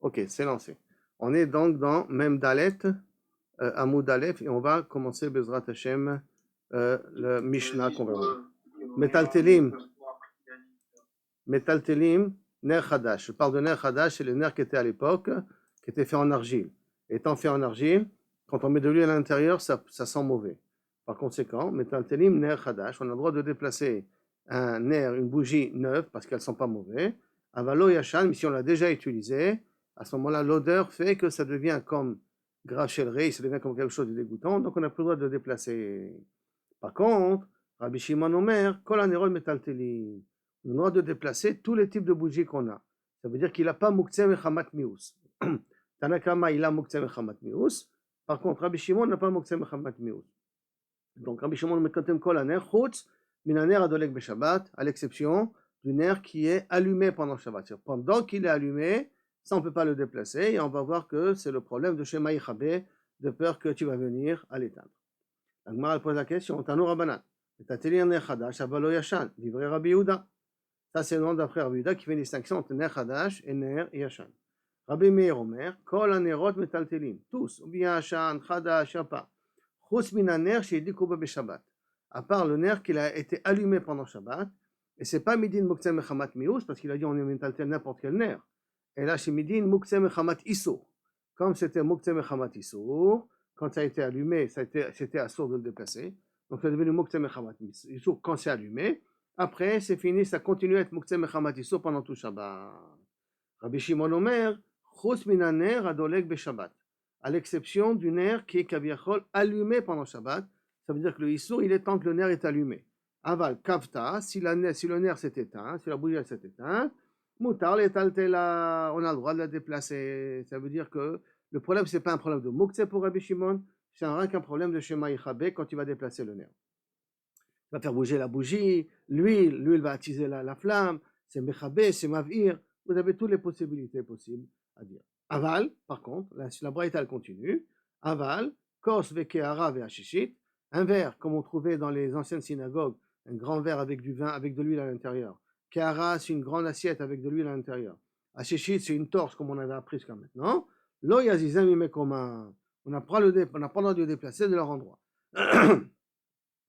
Ok, c'est lancé. On est donc dans Mem Dalet, Amoud Aleph, et on va commencer Bezrat Hashem, le Mishnah qu'on va voir. Metaltelim, Ner Hadash. Je parle de Ner Hadash, c'est le nerf qui était à l'époque, qui était fait en argile. Étant fait en argile, quand on met de l'huile à l'intérieur, ça sent mauvais. Par conséquent, Metaltelim, Ner Hadash, on a le droit de déplacer un nerf, une bougie neuve, parce qu'elle ne sent pas mauvais. Avalo Yashan, mais si on l'a déjà utilisé, à ce moment-là, l'odeur fait que ça devient comme grave chez le rey, ça devient comme quelque chose de dégoûtant, donc on n'a plus le droit de déplacer. Par contre, Rabbi Shimon Omer, Kol Anerot Metaltelim. On a le droit de déplacer tous les types de bougies qu'on a. Ça veut dire qu'il n'a pas Muktzeh Mechamat Mius. Tanakama, il a Muktzeh Mechamat Mius. Par contre, Rabbi Shimon n'a pas Muktzeh Mechamat Mius. Donc, Rabbi Shimon Mekotem Kol Aner, Chutz, Minaner Adolek Beshabbat, à l'exception du nerf qui est allumé pendant Shabbat. Pendant qu'il est allumé, ça on ne peut pas le déplacer, et on va voir que c'est le problème de Shema Yichabé, de peur que tu vas venir à l'éteindre. La Gemara pose la question, Tano Rabbanan, Metateli Ner Chadash, Abalo Yashan, livré Rabbi Yehuda. Ça, c'est le nom d'après Rabbi Yehuda qui fait une distinction entre Ner Hadash et Ner Yashan. Rabbi Meir Omer, Kol Anerot Metaltelim, tous, ou bien Yashan, Hadash, Yapa, Chutz min haner sheidliku bo b'Shabbat. À part le nerf qu'il a été allumé pendant Shabbat, et c'est pas midin muktzeh mechamat mius, parce qu'il a dit on est metaltel n'importe quel nerf. Et là, c'est midin muktzeh mechamat isur. Comme c'était muktzeh mechamat isur, quand ça a été allumé, c'était assourd de le déplacer. Donc c'est devenu muktzeh mechamat isur quand c'est allumé. Après, c'est fini, ça continue à être muktzeh mechamat isur pendant tout Shabbat. Rabbi Shimon Omer, chutz min haner adolek b'Shabbat. À l'exception du nerf qui est kaviachol allumé pendant Shabbat. Ça veut dire que le issour, il est tant que le nerf est allumé. Aval, kavta, si le nerf s'est éteint, si la bougie s'est éteinte, mutar letaltela, on a le droit de la déplacer. Ça veut dire que le problème, c'est pas un problème de muktzeh pour Rabbi Shimon, c'est rien qu'un problème de Shema Yichabé quand il va déplacer le nerf. Il va faire bouger la bougie, l'huile va attiser la flamme, c'est mechabé, c'est mavir. Vous avez toutes les possibilités possibles à dire. Aval, par contre, la braïta elle continue. Aval, kos vekeara ve'ashishit, un verre comme on trouvait dans les anciennes synagogues, un grand verre avec du vin, avec de l'huile à l'intérieur. Keara, c'est une grande assiette avec de l'huile à l'intérieur. Ashishit, c'est une torche comme on avait appris jusqu'à maintenant. Lo yazizem imekoma, on n'a pas le droit de le déplacer de leur endroit.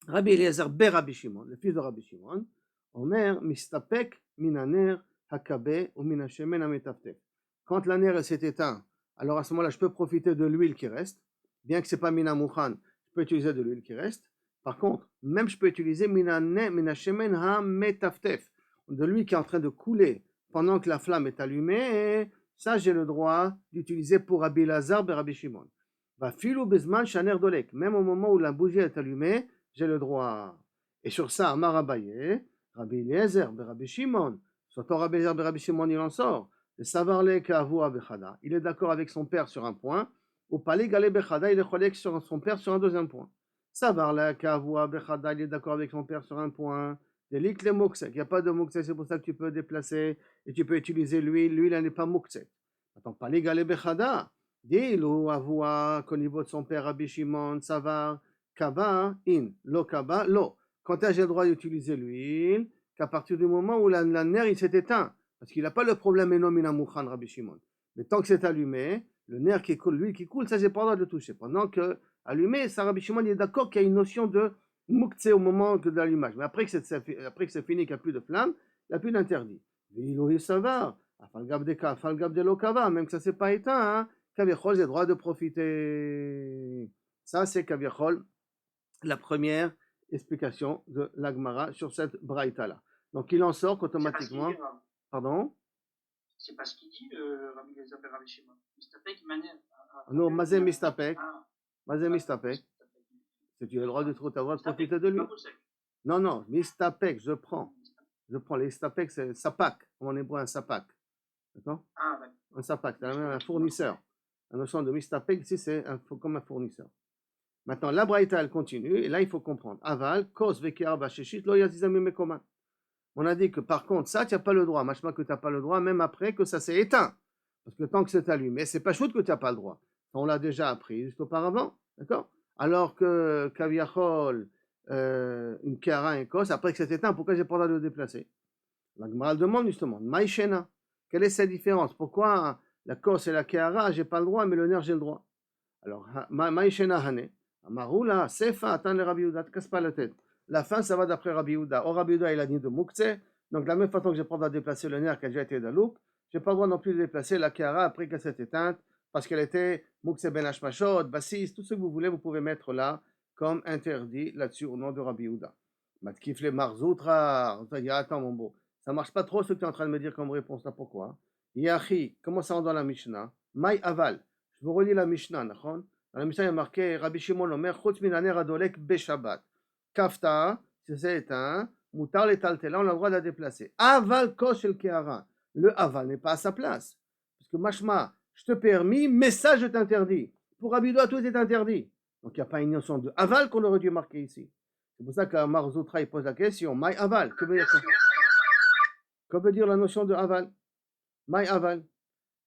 Rabbi Eliezer be Rabbi Shimon, le fils de Rabbi Shimon, Omer mistapek minaner hakabe ou minashemen ametaftef. Quand la ner s'est éteinte, alors à ce moment-là, je peux profiter de l'huile qui reste, bien que ce n'est pas minamouchan, je peux utiliser de l'huile qui reste. Par contre, même je peux utiliser minashemen hametaftef, de l'huile qui est en train de couler pendant que la flamme est allumée. Ça, j'ai le droit d'utiliser pour Rabbi Eliezer be Rabbi Shimon. Va filou bezman shaner dolek, même au moment où la bougie est allumée, j'ai le droit. Et sur ça, Amar Abaye, Rabbi Eliezer, Rabbi Shimon, surtout Rabbi Eliezer, Rabbi Shimon, il en sort. Le Savarle Kavua Bechada. Il est d'accord avec son père sur un point. Ou Pali Gale Bechada, il est collègue sur son père sur un deuxième point. Savarle Kavua Bechada, il est d'accord avec son père sur un point. Délique les Muktzeh. Il n'y a pas de Muktzeh, c'est pour ça que tu peux déplacer et tu peux utiliser l'huile. L'huile, elle n'est pas Muktzeh. Attends, Pali Gale Bechada. Dis-le, Avua, qu'au niveau de son père, Rabbi Shimon, Savar. Kaba, in, lo kaba, lo. Quand j'ai le droit d'utiliser l'huile, qu'à partir du moment où la nerf il s'est éteint, parce qu'il n'a pas le problème énomina mouchan Rabbi Shimon. Mais tant que c'est allumé, le nerf qui coule, l'huile qui coule, ça j'ai pas le droit de le toucher. Pendant que allumé, ça Rabbi Shimon il est d'accord qu'il y a une notion de muktzeh au moment de l'allumage. Mais après que c'est fini, qu'il n'y a plus de flamme, il n'y a plus d'interdit. Vilohi savar, afalgab de lo kava, même que ça ne s'est pas éteint, hein, kaviachol j'ai le droit de profiter. Ça c'est kaviachol la première explication de l'Agmara sur cette braïta-là. Donc il en sort qu'automatiquement... Pardon? C'est pas ce qu'il dit, Rabbi Eliezer ben Rabbi Shimon. Mistapek, maner. Non, mazé mistapek. Mazé mistapek. C'est tu as le droit de profiter de lui. Non, non, mistapek, je prends. Je prends les stapek, c'est sapak, comme en hébreu un sapak. D'accord? Ah, d'accord. Un sapak, c'est un fournisseur. La notion de mistapek, ici, c'est comme un fournisseur. Maintenant, la braïta, elle continue, et là, il faut comprendre. Aval, kos vekera basheshit, lo yazizam mekoman. On a dit que par contre, ça, tu n'as pas le droit. Machma que tu n'as pas le droit, même après que ça s'est éteint. Parce que tant que c'est allumé, c'est pas chouette que tu n'as pas le droit. On l'a déjà appris juste auparavant. D'accord? Alors que kaviachol, une kara, un kos, après que c'est éteint, pourquoi j'ai pas le droit de le déplacer? La Gemara demande justement, maïchena, quelle est cette différence? Pourquoi la kos et la kehara, j'ai pas le droit, mais le ner, j'ai le droit. Alors, maïshena hane, amaroula, sefa, atan le Rabbi Yehuda, te casse pas la tête. La fin, ça va d'après Rabbi Yehuda. Or, Rabbi Yehuda, il a dit de mukse, donc de la même façon que j'ai pas le droit de déplacer le nerf qui a déjà été dalouk, j'ai pas le droit non plus de déplacer la kehara après qu'elle s'est éteinte, parce qu'elle était mukse ben hashmashot, bassis, tout ce que vous voulez, vous pouvez mettre là comme interdit là-dessus au nom de Rabbi Yehuda. Matkifle marzoutra, on va dire, attends mon beau, ça marche pas trop ce que tu es en train de me dire comme réponse là, pourquoi? Yachi, comment ça rentre dans la Mishnah? Maï aval, je vous relis la Mishnah, d'accord? Dans la Mishnah, il y a marqué Rabbi Shimon Omer, Chutz min haner adolek beshabbat. Kafta, si c'est éteint, mutar le taltela, on a le droit de la déplacer. Aval kosh el kehara. Le aval n'est pas à sa place. Parce que mashma, je te permis, mais ça je t'interdis. Pour Rabbi Yehuda, tout est interdit. Donc il n'y a pas une notion de aval qu'on aurait dû marquer ici. C'est pour ça qu'Amar Zoutra il pose la question, Maï aval, que veut dire la notion de aval? Maï aval.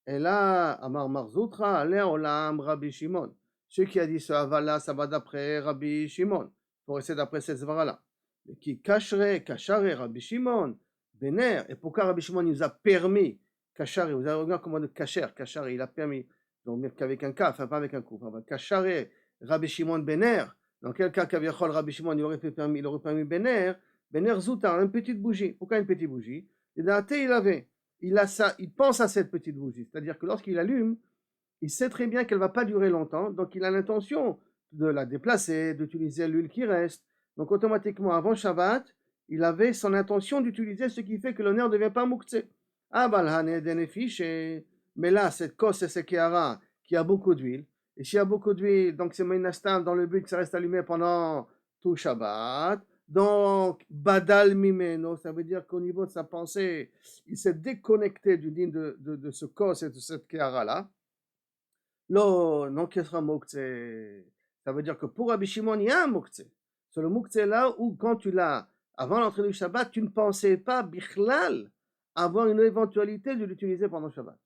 Et là, Amar Marzoutra, allez olam Rabbi Shimon. Celui qui a dit ce aval-là, ça va d'après Rabbi Shimon. Pour rester d'après cette svara-là. Qui cacherait, cachare Rabbi Shimon, Bener. Et pourquoi Rabbi Shimon nous a permis, cachare, vous avez regardé comment de cacher, cachare, il a permis, donc qu'avec un K, enfin pas avec un coup, cachare Rabbi Shimon Bener. Dans quel cas, Rabbi Shimon, il aurait permis Bener, Bener Zouta, une petite bougie. Pourquoi une petite bougie? Et dans la thé, il avait. Il pense à cette petite bougie. C'est-à-dire que lorsqu'il allume, il sait très bien qu'elle ne va pas durer longtemps, donc il a l'intention de la déplacer, d'utiliser l'huile qui reste. Donc automatiquement, avant Shabbat, il avait son intention d'utiliser ce qui fait que le nerf ne devient pas mouktsé. Mais là, cette kos et cette kehara qui a beaucoup d'huile, et s'il y a beaucoup d'huile, donc c'est mainastam dans le but que ça reste allumé pendant tout Shabbat. Donc, badal mimeno, ça veut dire qu'au niveau de sa pensée, il s'est déconnecté du din de ce kos et de cette kehara-là. Lo, non qu'il sera muktzé. Ça veut dire que pour Rabbi Shimon, il y a un muktzé. C'est le muktzé là où, quand tu l'as, avant l'entrée du Shabbat, tu ne pensais pas, bichlal, avoir une éventualité de l'utiliser pendant le Shabbat.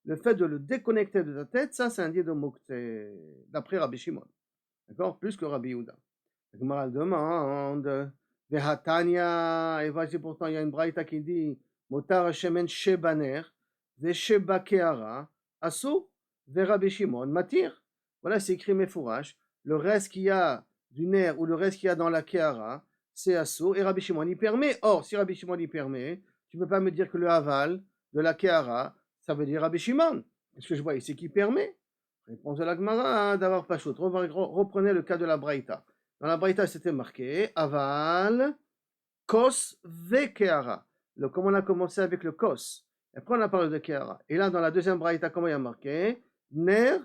Le fait de le déconnecter de ta tête, ça, c'est un dit de muktzé, d'après Rabbi Shimon. D'accord? Plus que Rabbi Yehuda. La Gemara demande, Vehatania, et voici pourtant, il y a une braïta qui dit, Motar Shemen Shebaner, Vesheba Keara, Asou, Rabbi Shimon Matir. Voilà, c'est écrit Mefourash. Le reste qu'il y a du nerf ou le reste qu'il y a dans la Kehara, c'est Asou, et Rabbi Shimon y permet. Or, si Rabbi Shimon y permet, tu ne peux pas me dire que le aval de la Kehara, ça veut dire Rabbi Shimon. Est-ce que je vois ici qui permet? Réponse de la Gemara, d'avoir pas chaud. Reprenez le cas de la Braïta. Dans la Braïta, c'était marqué aval, kos, ve Kehara. Comme on a commencé avec le kos. Après, on a parlé de Kehara. Et là, dans la deuxième Braïta, comment il y a marqué? Ner,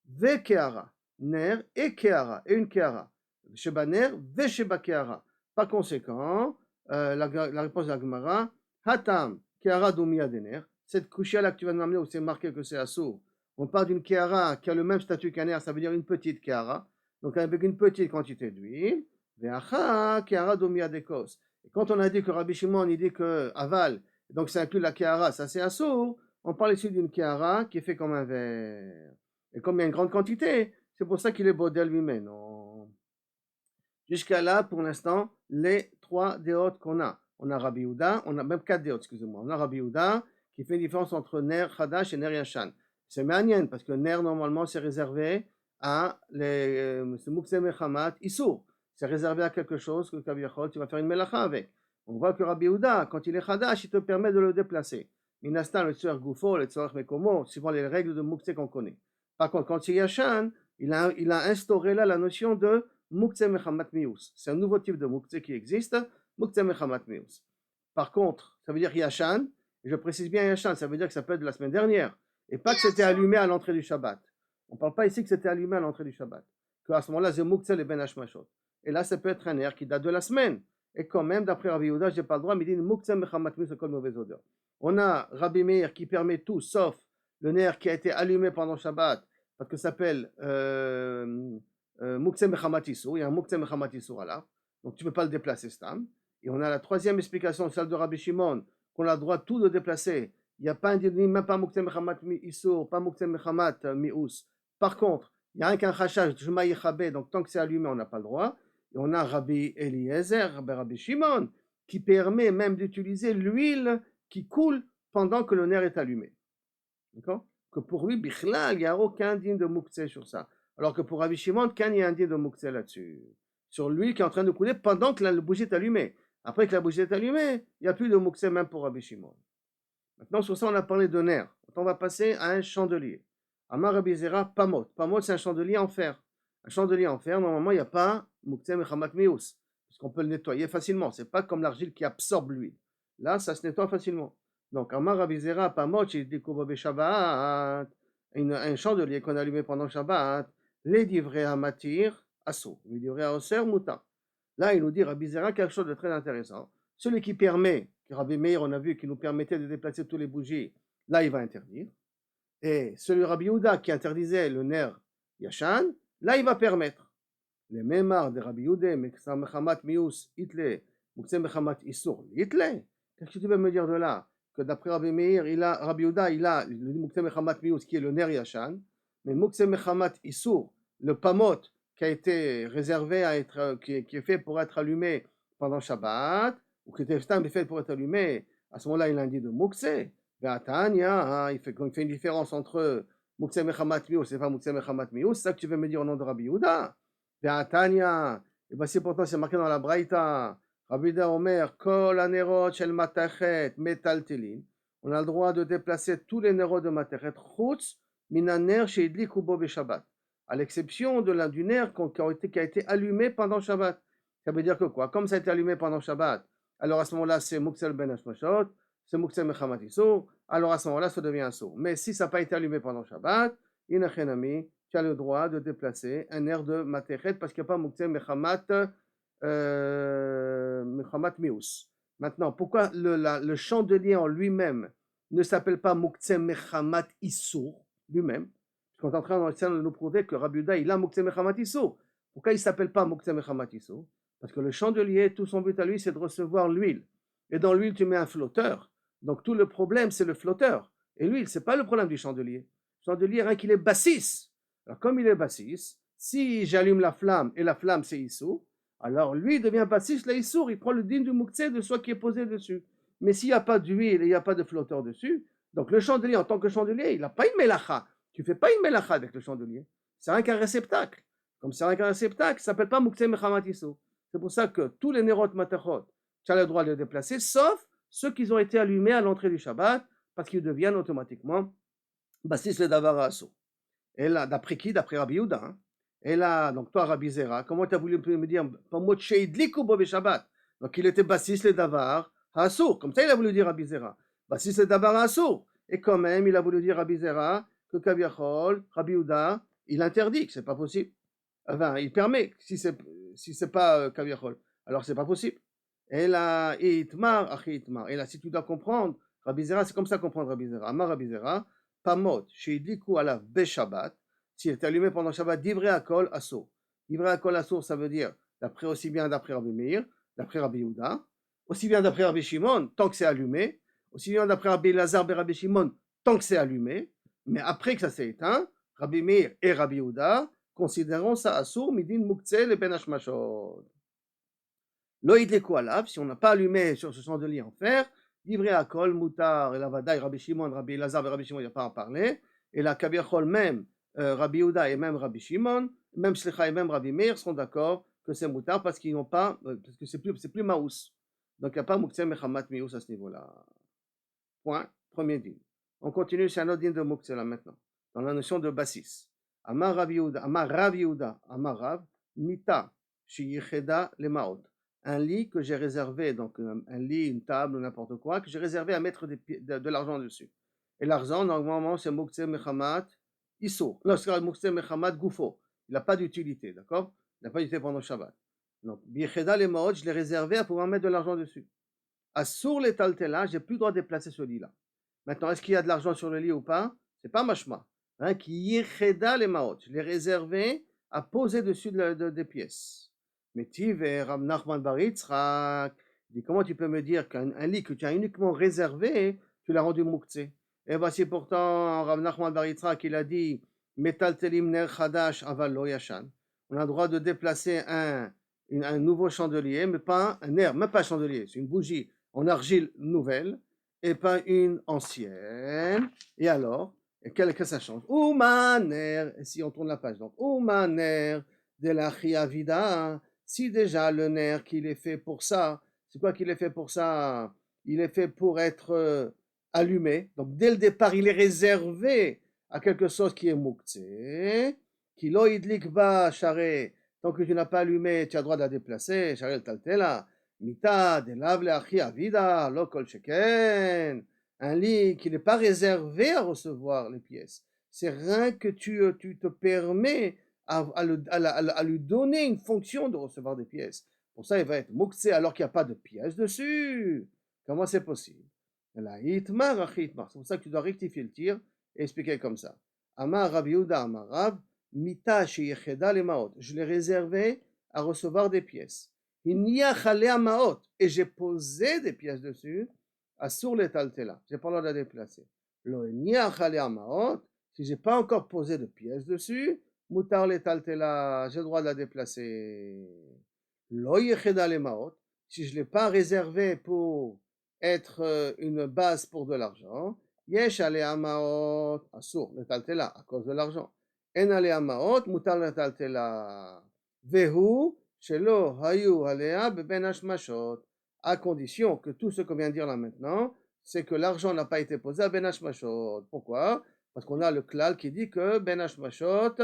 ve Kehara. Ner et Kehara. Et une Kehara. Sheba ner, ve Sheba Kehara. Par conséquent, la réponse de la Gemara, hatam, Kehara dumia de ner. Cette couchée-là que tu vas nous amener où c'est marqué que c'est assourd. On parle d'une Kehara qui a le même statut qu'un ner, ça veut dire une petite Kehara. Donc avec une petite quantité d'huile. Ve'acha, Kehara dumia de kos. Et quand on a dit que Rabbi Shimon, il dit que aval, donc ça inclut la Kehara, ça c'est assourd. On parle ici d'une Kehara qui est fait comme un verre. Et comme il y a une grande quantité, c'est pour ça qu'il est bodel lui-même. Jusqu'à là, pour l'instant, les trois déotes qu'on a. On a Rabbi Yehuda, on a même quatre déotes, excusez-moi. On a Rabbi Yehuda qui fait une différence entre Ner Chadash et Ner Yashan. C'est Méanien, parce que Ner, normalement, c'est réservé à les Muktzeh Mechamat Issour. C'est réservé à quelque chose que Kaviachol, tu vas faire une melacha avec. On voit que Rabbi Yehuda, quand il est Chadash, il te permet de le déplacer. Minastan, le Tzuer Goufo, le Tzuer Mekomo, suivant les règles de Muktzeh qu'on connaît. Par contre, quand c'est Yashan, il a instauré là la notion de Muktzeh Mechamat Mius. C'est un nouveau type de Muktzeh qui existe, Muktzeh Mechamat Mius. Par contre, ça veut dire Yashan, et je précise bien Yashan, ça veut dire que ça peut être de la semaine dernière, et pas que c'était allumé à l'entrée du Shabbat. On ne parle pas ici que c'était allumé à l'entrée du Shabbat. Qu'à ce moment-là, c'est Muktzeh le Ben Hashmashot. Et là, ça peut être un air qui date de la semaine. Et quand même, d'après Rabbi Yehuda, je n'ai pas le droit, mais il dit Muktzeh Mechamat Mius, c'est comme mauvaise odeur. On a Rabbi Meir qui permet tout, sauf le nerf qui a été allumé pendant Shabbat, parce que ça s'appelle Muktzeh Mechamat Issour. Il y a un Muktzeh Mechamat Issour là. Donc tu ne peux pas le déplacer, Stam. Et on a la troisième explication, celle de Rabbi Shimon, qu'on a le droit tout de déplacer. Il n'y a pas un dit, même pas Muktzeh Mechamat Issour, pas Muktzeh Mechamat Mius. Par contre, il n'y a rien qu'un chachage, donc tant que c'est allumé, on n'a pas le droit. Et on a Rabbi Eliezer, Rabbi Shimon, qui permet même d'utiliser l'huile qui coule pendant que le nerf est allumé. D'accord? que pour lui, Bichlal, il n'y a aucun din de Mouktsé sur ça. Alors que pour Rabbi Shimon, il y a un din de Mouktsé là-dessus. Sur l'huile qui est en train de couler pendant que la bougie est allumée. Après que la bougie est allumée, il n'y a plus de Mouktsé même pour Rabbi Shimon. Maintenant, sur ça, on a parlé de nerf. On va passer à un chandelier. Amar Rabbi Zera, Pamot. Pamot, c'est un chandelier en fer. Un chandelier en fer, normalement, il n'y a pas Mouktsé Mechamat Meus. Parce qu'on peut le nettoyer facilement. Ce n'est pas comme l'argile qui absorbe l'huile. Là, ça se nettoie facilement. Donc, Amar Rabbi Zera, Pamot, il dit Koubobe Shabbat. Un chandelier qu'on a allumé pendant Shabbat. Les divrei amatir, asso. Les divrei aoser, muta. Là, il nous dit Rabbi Zera quelque chose de très intéressant. Celui qui permet, que Rabbi Meir, on a vu, qui nous permettait de déplacer tous les bougies, là, il va interdire. Et celui Rabbi Yehuda qui interdisait le nerf Yashan, là, il va permettre. Les mémars de Rabbi Yehuda, Meksa Mechamat Mius, Itle, Mukse Mechamat Isur, Itle. Qu'est-ce que tu veux me dire de là? Que d'après Rabbi Meir, Rabbi Yehuda, il a le Mukse Mechamat Mius qui est le nerf Yashan, mais Mukse Mechamat Isur, le Pamot, qui a été réservé à être, qui est fait pour être allumé pendant Shabbat, ou qui était fait pour être allumé, à ce moment-là, il a dit de Mukse. Tanya, il fait une différence entre Mukse Mechamat Mius et pas Mukse Mechamat Mius. C'est ça que tu veux me dire au nom de Rabbi Yehuda? Tanya, et bien c'est pourtant c'est marqué dans la Braïta. Rabbi Yehuda Omer, Kol anerot shel matachet metaltelin. On a le droit de déplacer tous les nerfs de matachet, chutz minaner sheidliku bo beshabbat, à l'exception du nerf qui a été allumé pendant Shabbat. Ça veut dire que quoi? Comme ça a été allumé pendant Shabbat, alors à ce moment-là, c'est Muksel ben Hashmashot, c'est Muksel Mechamat Isur, alors à ce moment-là, ça devient un saut. Mais si ça n'a pas été allumé pendant Shabbat, Inachenami, tu as le droit de déplacer un nerf de Matechet parce qu'il n'y a pas Muksel Mechamat Mius. Maintenant, pourquoi le chandelier en lui-même ne s'appelle pas Muksel Mechamat Isur lui-même? Parce qu'on est en train de nous prouver que Rabbi Yehuda, il a Muksel Mechamat Isur. Pourquoi il ne s'appelle pas Muksel Mechamat Isur? Parce que le chandelier, tout son but à lui, c'est de recevoir l'huile. Et dans l'huile, tu mets un flotteur. Donc tout le problème, c'est le flotteur. Et l'huile, ce n'est pas le problème du chandelier. Le chandelier, rien qu'il est bassis. Alors comme il est bassis, si j'allume la flamme, et la flamme, c'est Issour, alors lui devient bassis, la Issour, il prend le din du Muktsé de soi qui est posé dessus. Mais s'il n'y a pas d'huile et il n'y a pas de flotteur dessus, donc le chandelier, en tant que chandelier, il n'a pas une mélacha. Tu ne fais pas une mélacha avec le chandelier. C'est rien qu'un réceptacle. Comme c'est rien qu'un réceptacle, ça ne s'appelle pas Muktsé Mechamat Issour. C'est pour ça que tous les Nerot Matachot, tu as le droit de les déplacer, sauf ceux qui ont été allumés à l'entrée du Shabbat, parce qu'ils deviennent automatiquement Bassis le Davar Asso. Et là, d'après qui? D'après Rabbi Yehuda. Hein? Et là, donc toi, Rabbi Zera, comment tu as voulu me dire Pamot Sheidliku bo Shabbat? Donc il était Bassis le Davar Asso. Comme ça, il a voulu dire Rabbi Zera. Bassis le Davar Asso. Et quand même, il a voulu dire Rabbi Zera que Kaviachol, Rabbi Yehuda, il interdit, que c'est pas possible. Enfin, il permet, si c'est pas Kaviachol, alors c'est pas possible. Et là, Itmar, Achi Itmar. Et là, si tu dois comprendre, Rabbi Zera, c'est comme ça comprendre Rabbi Zera. Amar Rabbi Zera, Pamot, Sheidliku alav Beshabbat, s'il est allumé pendant Shabbat, Divrei Akol Asso. Divrei Akol Asso, ça veut dire, d'après aussi bien d'après Rabbi Meir, d'après Rabbi Yehuda, aussi bien d'après Rabbi Shimon, tant que c'est allumé, aussi bien d'après Rabbi Lazar et Rabbi Shimon, tant que c'est allumé, mais après que ça s'est éteint, Rabbi Meir et Rabbi Yehuda considérons ça Assour, Midin Muktsé le Ben Hashmashot. Loïdleku alav, si on n'a pas allumé sur ce chandelier en fer, Divrei Akol, Mutar, et la Vadaï, Rabbi Shimon, Rabbi Lazar et Rabbi Shimon, il n'y a pas à en parler, et la Kaviachol, même Rabbi Yehuda et même Rabbi Shimon, même Shlecha et même Rabbi Meir sont d'accord que c'est Mutar parce qu'ils n'ont pas, parce que c'est plus Maous. Donc il n'y a pas Muktsé Mechamat Mius à ce niveau-là. Point, premier din. On continue, c'est un autre din de Muktsé là maintenant, dans la notion de bassis. Amar Rav Yehuda, Amar Rav, Mita, Shiyicheda Lemaot. Un lit que j'ai réservé, donc un lit, une table, n'importe quoi, que j'ai réservé à mettre de l'argent dessus. Et l'argent, normalement, c'est Muktsé Mechamat Issour. Non, c'est Muktsé Mechamat Gufo. Il n'a pas d'utilité, d'accord? Il n'a pas d'utilité pendant le Shabbat. Donc, Bicheda Lemaot, je l'ai réservé à pouvoir mettre de l'argent dessus. Assour les taltela, j'ai plus le droit de déplacer ce lit-là. Maintenant, est-ce qu'il y a de l'argent sur le lit ou pas? C'est pas mashma. Qui yicheda les maot, je l'ai réservé à poser dessus des pièces. Mais Tive, Rav Nachman bar Yitzchak, dit comment tu peux me dire qu'un lit que tu as uniquement réservé, tu l'as rendu Muktsé? Et voici pourtant Rav Nachman bar Yitzchak, il a dit Metal telim ner chadash aval lo yashan. On a le droit de déplacer un nouveau chandelier, mais pas un nerf, même pas un chandelier, c'est une bougie en argile nouvelle et pas une ancienne. Et alors? Et qu'est-ce que ça change? Oumaner, et si on tourne la page, donc, Oumaner de la Chiavida, si déjà le nerf qu'il est fait pour ça, c'est quoi qu'il est fait pour ça? Il est fait pour être allumé, donc dès le départ, il est réservé à quelque chose qui est mouktsé, qui lo idlik ba share, tant que tu n'as pas allumé, tu as le droit de la déplacer, share el taltela, mita de lav le Chiavida, lo kol sheken. Un lit qui n'est pas réservé à recevoir les pièces. C'est rien que tu te permets à lui donner une fonction de recevoir des pièces. Pour ça, il va être mouktsé alors qu'il n'y a pas de pièces dessus. Comment c'est possible? La hitmar achitmar. C'est pour ça que tu dois rectifier le tir et expliquer comme ça. Amar Rabbi Yehuda Amar Rab, mita sheyecheda le maot. Je l'ai réservé à recevoir des pièces. Et j'ai posé des pièces dessus. Assour les taltela, j'ai pas le droit de la déplacer. Si j'ai pas encore posé de pièces dessus, mutar les taltela, j'ai le droit de la déplacer. Lo yecheda les maot, si je l'ai pas réservé pour être une base pour de l'argent, yesh alea maot, assour les taltela, à cause de l'argent. En alea maot, mutar les taltela. Vehu, shelo hayu alea beben hashmashot. À condition que tout ce qu'on vient de dire là maintenant, c'est que l'argent n'a pas été posé à Ben Hashmashot. Pourquoi? Parce qu'on a le klal qui dit que Ben Hashmashot,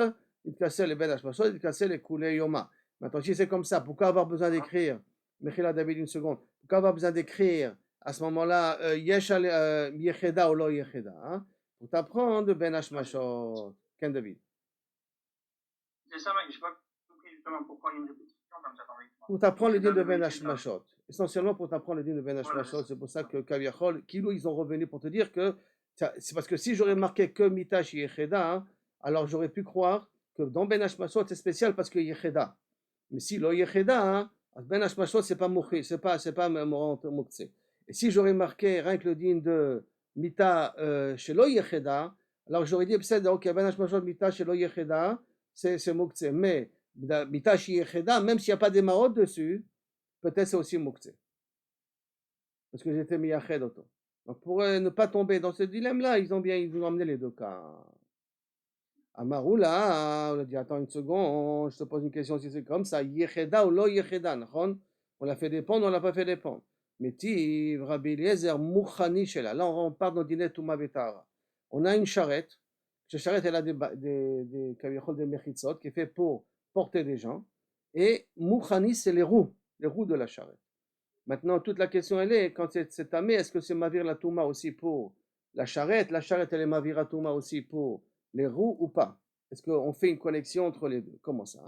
il cassait les Ben Hashmashot, il cassait les Koulé Yoma. Maintenant, si c'est comme ça, pourquoi avoir besoin d'écrire? Mechila David, une seconde. Pourquoi avoir besoin d'écrire à ce moment-là, Yesh Yecheda ou Lo Yecheda, hein? Pour t'apprendre Ben Hashmashot. Ken David. C'est ça, mec, je n'ai pas compris justement pourquoi il y a une répétition comme ça dans les Pour t'apprendre le din de Ben Hashmashot. Essentiellement pour t'apprendre le din de Ben Hashmashot. Voilà, C'est pour ça que Kaviachol, Kilo, ils ont revenu pour te dire que c'est parce que si j'aurais marqué que Mitash Yecheda, hein, alors j'aurais pu croire que dans Ben Hashmashot c'est spécial parce que Yecheda. Mais si lo Yecheda, hein, Ben Hashmashot c'est pas Mouchi, c'est pas Moukhtse. Et si j'aurais marqué rien que le din de Mita chez lo Yecheda, alors j'aurais dit ok, Ben Hashmashot Mita chez lo Yecheda, c'est Moukhtse. Mais Mitash Yecheda, même s'il n'y a pas des maot dessus, peut-être c'est aussi Moukhtse. Parce que j'étais Miyached auto. Donc pour ne pas tomber dans ce dilemme-là, ils ont emmené les deux cas. Amaroula, on a dit attends une seconde, je te pose une question si c'est comme ça. Yecheda ou lo Yecheda, on l'a fait dépendre, on l'a pas fait dépendre. Mais Tiv, Rabbi Eliezer, Mouchani Shela. Là on part dans le dîner Touma Betara. On a une charrette. Cette charrette, elle a des mechitzot qui est fait pour porter des gens. Et Mouchani, c'est les roues de la charrette. Maintenant, toute la question, elle est, quand c'est tamé, est-ce que c'est Mavir la Touma aussi pour la charrette? La charrette, elle est Mavir la Touma aussi pour les roues ou pas? Est-ce qu'on fait une connexion entre les deux? Comment ça?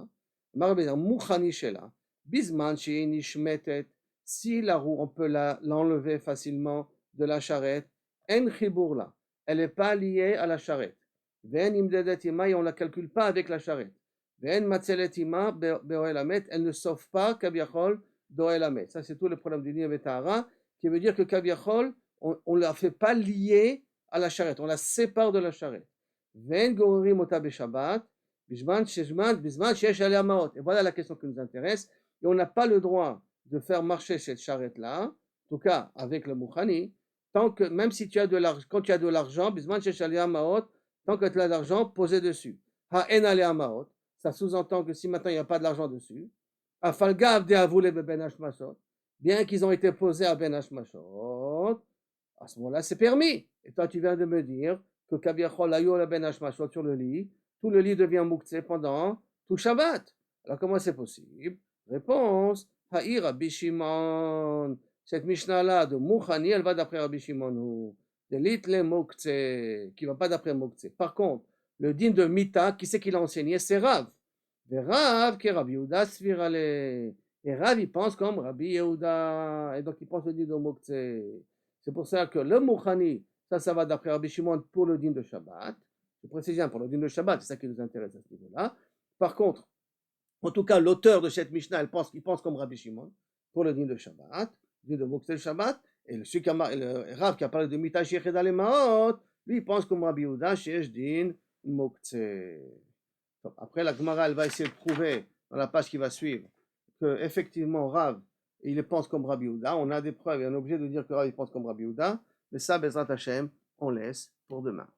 Mouchani Shela. Bisman Nishmetet. Si la roue, on peut l'enlever facilement de la charrette, En Chibourla. Elle n'est pas liée à la charrette. Ven Imdedet Ima, et on ne la calcule pas avec la charrette. Ven Matzelet Ima, Beoelamet, elle ne sauve pas, Kabiachol, Doelamet. Ça, c'est tout le problème du Niyav Tahara, qui veut dire que Kabiachol, on ne la fait pas liée à la charrette, on la sépare de la charrette. Ven Gorim Ota Beshabbat, Bisman Shesh Alea Maot. Et voilà la question qui nous intéresse. Et on n'a pas le droit de faire marcher cette charrette-là, en tout cas avec le Mouchani, tant que, même si tu as de l'argent, quand tu as de l'argent, Bisman Shesh Alea Maot, tant que tu as de l'argent, posé dessus. Ha-en Alea Maot. Ça sous-entend que si maintenant il n'y a pas de l'argent dessus, Afalgav de Avoule Ben Hashmashot, bien qu'ils ont été posés à Ben Hashmashot, à ce moment-là, c'est permis. Et toi, tu viens de me dire que Kaviachol Ayo la Ben Hashmashot sur le lit, tout le lit devient mouktsé pendant tout Shabbat. Alors, comment c'est possible? Réponse, Haï Rabbi Shimon. Cette Mishnah-là de Mouchani, elle va d'après Rabbi Shimon, de Litle Mouktsé, qui ne va pas d'après Mouktsé. Par contre, le din de Mita, qui c'est qu'il a enseigné? C'est Rav. Et Rav, qui est Rabbi Yehuda Svirale. Et Rav, il pense comme Rabbi Yehuda. Et donc, il pense le din de Mouktsé. C'est pour ça que le Mouchani, ça va d'après Rabbi Shimon pour le din de Shabbat. Je précise bien pour le din de Shabbat, c'est ça qui nous intéresse à ce niveau-là. Par contre, en tout cas, l'auteur de cette Mishnah, il pense comme Rabbi Shimon pour le din de Shabbat, din de Mouktsé Shabbat. Et le Rav qui a parlé de Mita Sheched Alemaot, lui, il pense comme Rabbi Yehuda, Shesh din Mouktsé. Après, la Gemara, elle va essayer de prouver dans la page qui va suivre que effectivement Rav, il pense comme Rabbi Yehuda. On a des preuves et on est obligé de dire que Rav il pense comme Rabbi Yehuda. Mais ça, Bezrat Hashem, on laisse pour demain.